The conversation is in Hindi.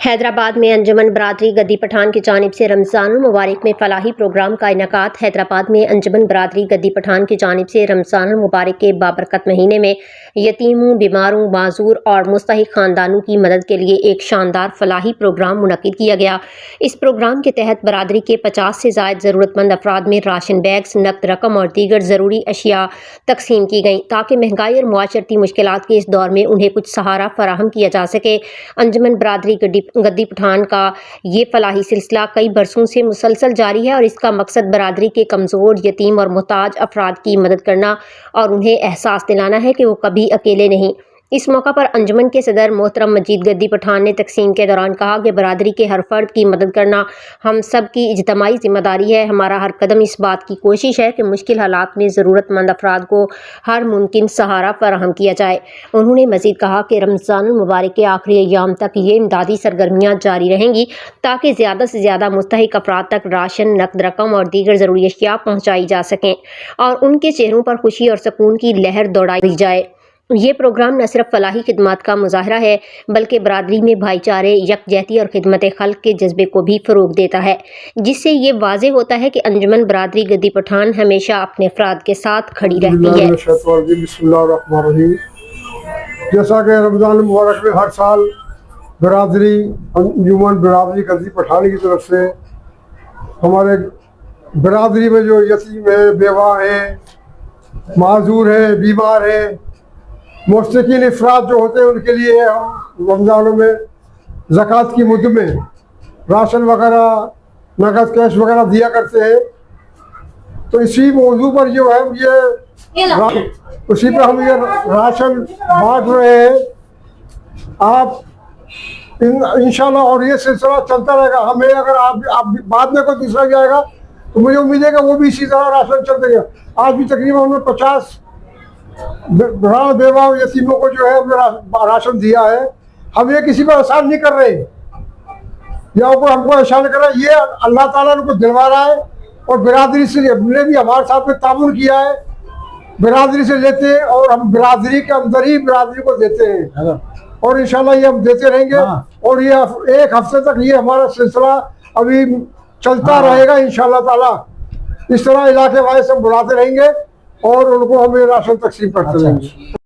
हैदराबाद में अंजुमन बरादरी गद्दी पठान की जानिब से रमज़ानुल मुबारक में फलाही प्रोग्राम का इनेकाद। हैदराबाद में अंजुमन बरादरी गद्दी पठान की जानिब से रमज़ानुल मुबारक के बाबरकत महीने में यतीमों, बीमारों, माजूर और मुस्तहिक ख़ानदानों की मदद के लिए एक शानदार फलाही प्रोग्राम मुनक़िद किया गया। इस प्रोग्राम के तहत बरादरी के 50 से ज़ायद ज़रूरतमंद अफराद में राशन बैग्स, नकद रकम और दीगर ज़रूरी अशिया तकसीम की गई ताकि महंगाई और मुआशरती मुश्किलात के इस दौर में उन्हें कुछ सहारा फराहम किया जा सके। अंजुमन बरादरी गद्दी पठान का ये फलाही सिलसिला कई बरसों से मुसलसल जारी है और इसका मकसद बरादरी के कमज़ोर, यतीम और मोहताज अफराद की मदद करना और उन्हें एहसास दिलाना है कि वो कभी अकेले नहीं। इस मौका पर अंजुमन के सदर मोहतरम मजीद गद्दी पठान ने तकसीम के दौरान कहा कि बरादरी के हर फर्द की मदद करना हम सब की इज्तमाई जिम्मेदारी है। हमारा हर कदम इस बात की कोशिश है कि मुश्किल हालात में ज़रूरतमंद अफराद को हर मुमकिन सहारा फराहम किया जाए। उन्होंने मजीद कहा कि रमज़ानुल मुबारक के आखिरी अय्याम तक ये इमदादी सरगर्मियाँ जारी रहेंगी ताकि ज़्यादा से ज़्यादा मुस्तहिक अफराद तक राशन, नकद रकम और दीगर ज़रूरी अशिया पहुँचाई जा सकें और उनके चेहरों पर खुशी और सुकून की लहर दौड़ाई जाए। ये प्रोग्राम न सिर्फ फलाही खिदमत का मुजाहरा है बल्कि बरादरी में भाईचारे, यकजहती और खिदमत खल्क के जज्बे को भी फ़रोग देता है, जिससे ये वाज़े होता है कि अंजुमन बरादरी गद्दी पठान हमेशा अपने अफराद के साथ खड़ी रहती है। जैसा कि रमज़ान मुबारक में हर साल बरादरी अंजुमन बरादरी गद्दी पठान की तरफ से हमारे बरादरी में जो यतीम है, बेवा है, माजूर है, बीमार है, मुस्तकीन अफराद जो होते हैं उनके लिए हम रमज़ानों में ज़कात की मुद्द में राशन वगैरह, नकद कैश वगैरह दिया करते हैं। तो इसी मौजू पर जो है उसी पर हम ये राशन बांट रहे हैं। आप इंशाल्लाह और ये सिलसिला चलता रहेगा। हमें अगर आप बाद में कोई दूसरा जाएगा तो मुझे उम्मीद है कि वो भी इसी तरह राशन चलते रहेगा। आज भी तकरीबन हमने 50 बेवा यतीमों को जो है हमने राशन दिया है। हम ये किसी पर एहसान नहीं कर रहे या हमको एहसान कर रहा है, ये अल्लाह ताला ने दिलवा रहा है और बिरादरी से ने भी हमारे साथ में तामुन किया है। बिरादरी से लेते हैं और हम बिरादरी के अंदर ही बिरादरी को देते हैं और इंशाल्लाह ये हम देते रहेंगे। और ये एक हफ्ते तक ये हमारा सिलसिला अभी चलता रहेगा इंशाल्लाह ताला। इस तरह इलाके वाले सब बुलाते रहेंगे और उनको हमें राशन तकसीम करते रहेंगे।